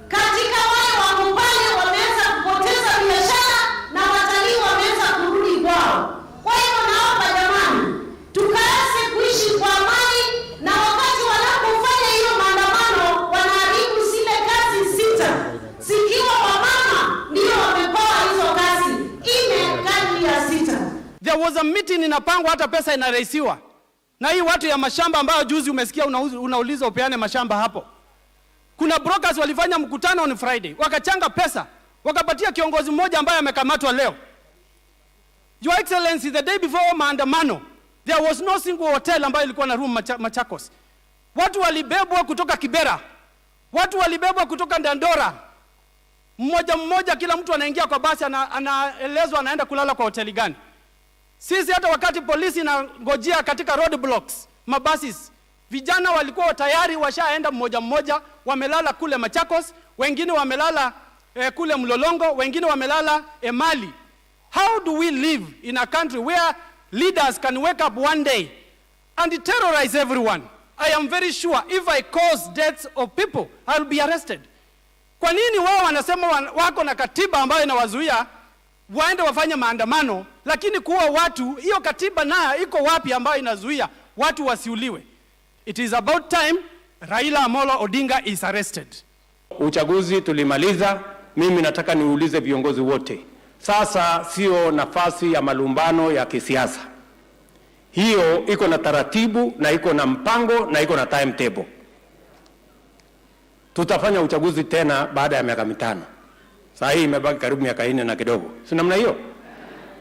katika wale wako pale wameanza kupoteza biashara na watalii wameanza kurudi kwao. Kwa hivyo naomba jamani, tukaanze kuishi kwa amani, na wakati wanapofanya hiyo maandamano wanaharibu zile kazi 6 zikiwa wamama ndio wamepewa hizo kazi 4 kati ya 6. There was a meeting inapangwa, hata pesa inaraisiwa na hii watu ya mashamba ambayo juzi umesikia unauliza upeane mashamba hapo. Kuna brokers walifanya mkutano on Friday, wakachanga pesa, wakapatia kiongozi mmoja ambaye amekamatwa leo. Your Excellency, the day before maandamano, there was no single hotel ambayo ilikuwa na room Machakos. Watu walibebwa kutoka Kibera, watu walibebwa kutoka Dandora. Mmoja kila mtu anaingia kwa basi, anaelezwa anaenda kulala kwa hoteli gani. Sisi hata wakati polisi na ngojea katika roadblocks, mabasis, vijana walikuwa tayari washaenda mmoja, wamelala kule Machakos, wengine wamelala kule Mlolongo, wengine wamelala Emali. How do we live in a country where leaders can wake up one day and terrorize everyone? I am very sure if I cause deaths of people, I'll be arrested. Kwa nini wao wanasema wako na katiba ambayo inawazuia waende wafanye maandamano, lakini kuwa watu, hiyo katiba nayo iko wapi ambayo inazuia watu wasiuliwe? It is about time Raila Amolo Odinga is arrested. Uchaguzi tulimaliza, mimi nataka niulize viongozi wote. Sasa sio nafasi ya malumbano ya kisiasa. Hiyo iko na taratibu na iko na mpango na iko na timetable. Tutafanya uchaguzi tena baada ya miaka 5. Sasa hii imebaki karibu miaka 4 na kidogo. Si namna hiyo?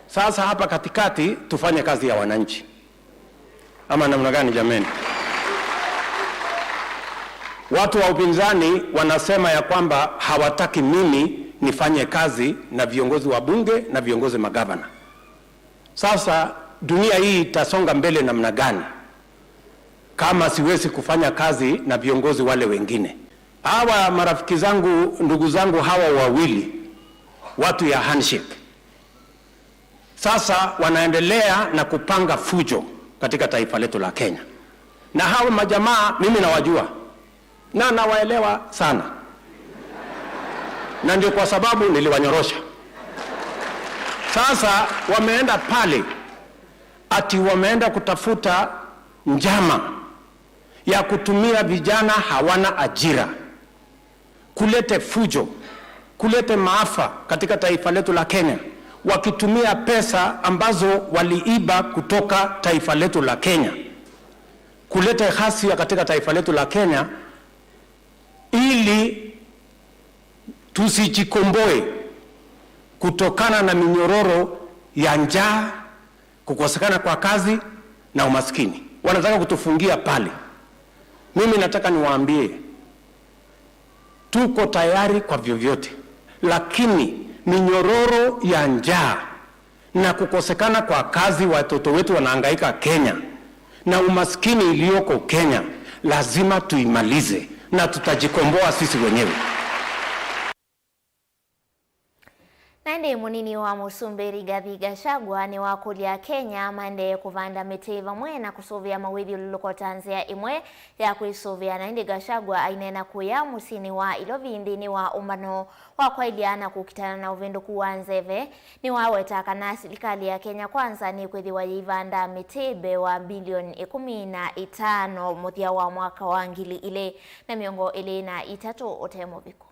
Sasa hapa katikati tufanye kazi ya wananchi. Ama namna gani jameni? Watu wa upinzani wanasema ya kwamba hawataki mimi nifanye kazi na viongozi wa bunge na viongozi magavana. Sasa dunia hii itasonga mbele namna gani kama siwezi kufanya kazi na viongozi wale wengine? Hawa marafiki zangu, ndugu zangu hawa wawili, watu ya handshake, sasa wanaendelea na kupanga fujo katika taifa letu la Kenya. Na hawa majamaa mimi nawajua na nawaelewa sana, na ndio kwa sababu niliwanyorosha. Sasa wameenda pale ati wameenda kutafuta njama ya kutumia vijana hawana ajira, kulete fujo, kulete maafa katika taifa letu la Kenya, wakitumia pesa ambazo waliiba kutoka taifa letu la Kenya, kulete ghasia katika taifa letu la Kenya, ili tusijikomboe kutokana na minyororo ya njaa, kukosekana kwa kazi na umaskini. Wanataka kutufungia pale. Mimi nataka niwaambie, tuko tayari kwa vyovyote, lakini minyororo ya njaa na kukosekana kwa kazi, watoto wetu wanahangaika Kenya, na umaskini iliyoko Kenya lazima tuimalize, na tutajikomboa sisi wenyewe. Nande munini wa Musumbi Rigathi Gachagua ni wa kulia Kenya mande kuvanda miteva mwe na kusuvia mawithi lulukotanzia imwe ya kuisuvia. Nande Gachagua ainena kuya musini wa ilovindi ni wa umano wa kwaidiana kukitana na uvindu kuwanzeve ni wa wetaka na serikali ya Kenya kwanza ni kwethi wa yivanda mitebe wa bilioni 15 muthia wa mwaka wa ngili ile na miongo ile na itatu otemo viku.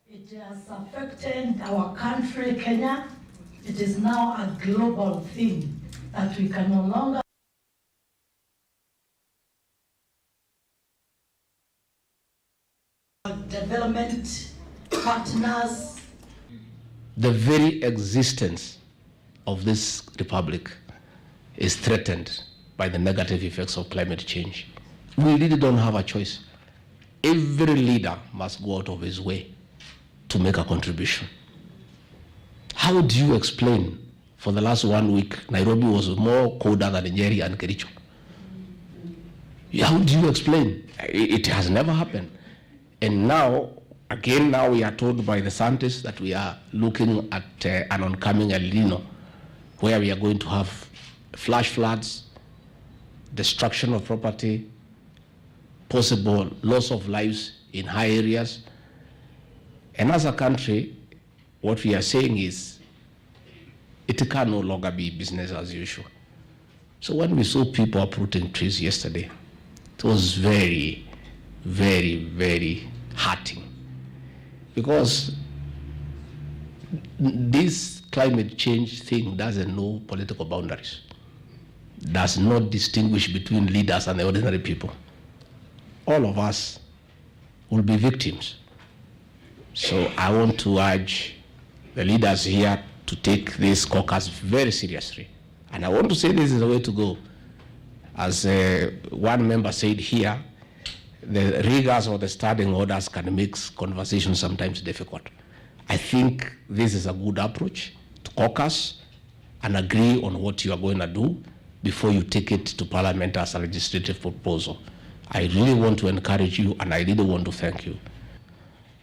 It has affected our country, Kenya. It is now a global thing that we can no longer development partners. The very existence of this republic is threatened by the negative effects of climate change. We really don't have a choice. Every leader must go out of his way to make a contribution. How do you explain for the last 1 week Nairobi was more colder than Nyeri and Kericho? How do you explain? It has never happened. And now, again, now we are told by the scientists that we are looking at an oncoming El Nino, where we are going to have flash floods, destruction of property, possible loss of lives in high areas. And as a country, what we are saying is it can no longer be business as usual. So when we saw people uprooting trees yesterday, it was very, very, very hurting. Because this climate change thing doesn't know political boundaries, does not distinguish between leaders and the ordinary people. All of us will be victims. So I want to urge the leaders here to take this caucus very seriously. And I want to say this is the way to go. As one member said here, the rigors or the standing orders can make conversation sometimes difficult. I think this is a good approach to caucus and agree on what you are going to do before you take it to Parliament as a legislative proposal. I really want to encourage you, and I really want to thank you.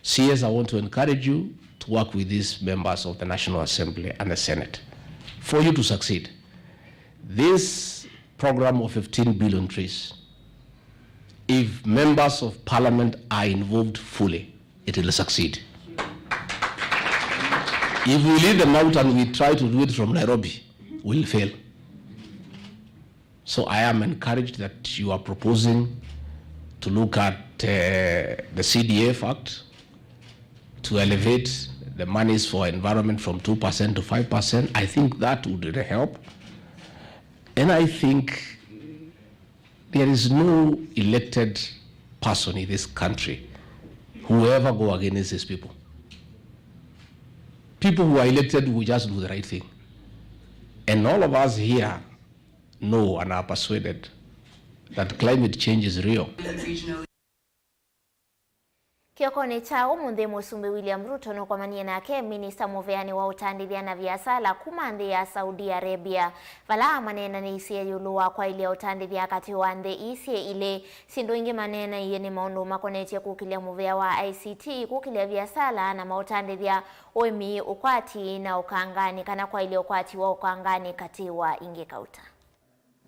CS, I want to encourage you to work with these members of the National Assembly and the Senate for you to succeed. This program of 15 billion trees, if members of Parliament are involved fully, it will succeed. If we leave them out and we try to do it from Nairobi, we'll fail. So I am encouraged that you are proposing to look at the CDF Act to elevate the monies for environment from 2% to 5%. I think that would really help. And I think there is no elected person in this country who will ever go against these people. People who are elected will just do the right thing. And all of us here know and are persuaded that climate change is real. Kiokone cha umunthe Musumbi William Ruto no kwamanie nake Minister Muveani wa utandithia na biasala kumanthe ya Saudi Arabia vala manena ni isia yuluwa kwa ile utandithia kati wa nthe isie ile sindu ingi manena iye ni maundu makonetie kukilia muvea wa ICT kukilia biasala na mautandithia oimi ukwati na ukangani kana kwa ile ukwati wa ukangani kati wa ingi kauta.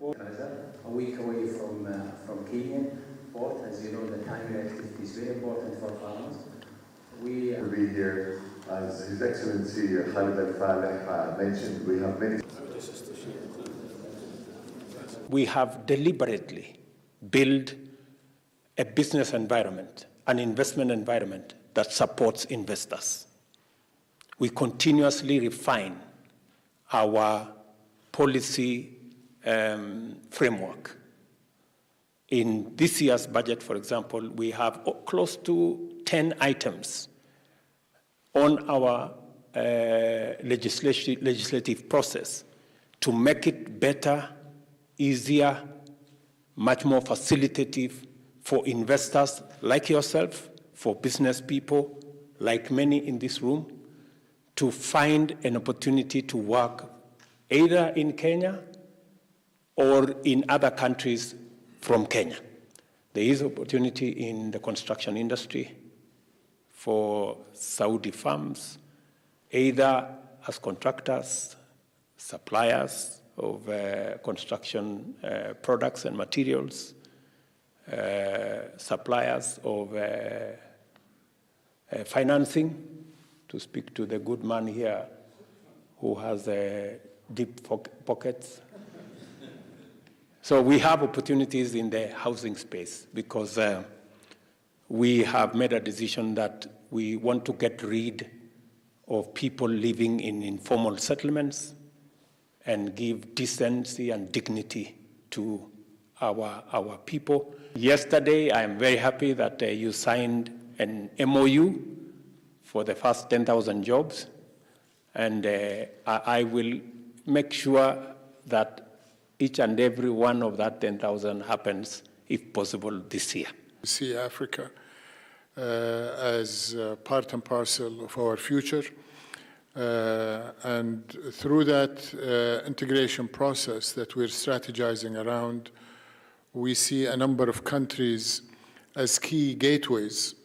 A week away from Kenya port, as you know, the timing activity is very important for farmers. We to be here, as His Excellency Khalid Al-Faleh mentioned, we have many. We have deliberately built a business environment, an investment environment that supports investors. We continuously refine our policy framework. In this year's budget, for example, we have close to 10 items on our legislative process to make it better, easier, much more facilitative for investors like yourself, for business people like many in this room, to find an opportunity to work either in Kenya or in other countries from Kenya. There is opportunity in the construction industry for Saudi firms, either as contractors, suppliers of construction products and materials, suppliers of financing, to speak to the good man here who has deep pockets. So we have opportunities in the housing space because we have made a decision that we want to get rid of people living in informal settlements and give decency and dignity to our people. Yesterday, I am very happy that you signed an MOU for the first 10,000 jobs, and I will make sure that each and every one of that 10,000 happens, if possible, this year. We see Africa as part and parcel of our future. And through that integration process that we're strategizing around, we see a number of countries as key gateways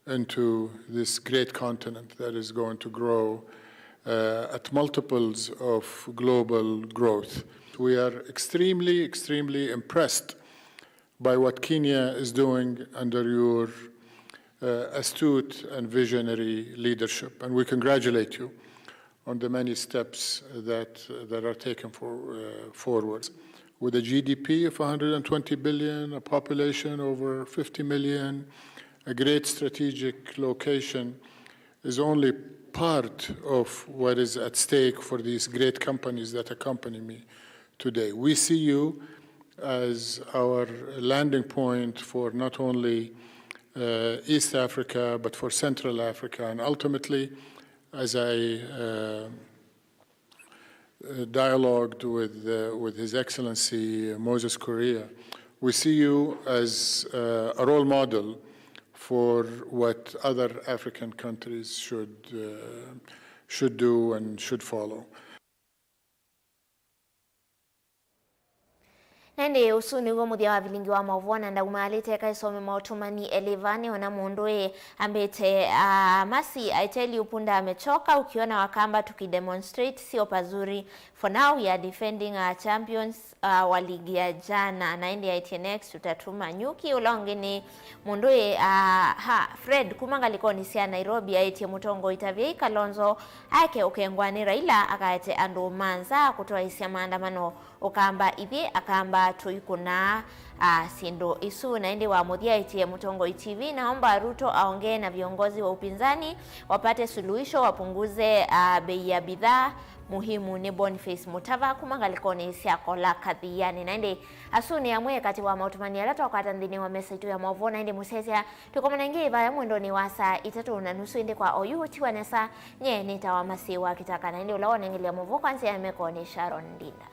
into this great continent that is going to grow at multiples of global growth. We are extremely, extremely impressed by what Kenya is doing under your astute and visionary leadership, and we congratulate you on the many steps that are taken forward. With a GDP of 120 billion, a population over 50 million, a great strategic location is only part of what is at stake for these great companies that accompany me today. We see you as our landing point for not only East Africa, but for Central Africa, and ultimately, as I dialogued with His Excellency Moses Korea, we see you as a role model for what other African countries should do and should follow. Nende usuni ugo mudia wa Vilingi wa Mauvoo na ndagumalite kaisome mautumani elevani wana muondoe ambete masi I tell you punda amechoka ukiona wakamba tukidemonstrate sio pazuri. For now we are defending our champions wa ligi ya jana na ndi ITNX tutatuma nyuki ulongeni muondoe Fred kumanga likoni sia Nairobi aitie mutongo itavye Kalonzo ake ukengwani Raila akaete Andu Manza kutoa isia maandamano ukamba ibi akamba tuikuna sindo isu na ndi wa mudia itie mutongo TV. Naomba Ruto aongee na viongozi wa upinzani wapate suluhisho wapunguze bei ya bidhaa muhimu. Ni Boniface Mutava kumanga likoni isia kola kadhiani na ndi asuni ya mwe kati wa mautumani ya lato wakata ndini wa mesa itu ya Mauvoo na ndi musesia tukomana nge iba ya mwendo ni wasa 3:30 ndi kwa oyu tiwa nesa nye nita wa masi wa kitaka na ndi ulawa nengilia Mauvoo kwanzi ya meko ni Sharon Dinda.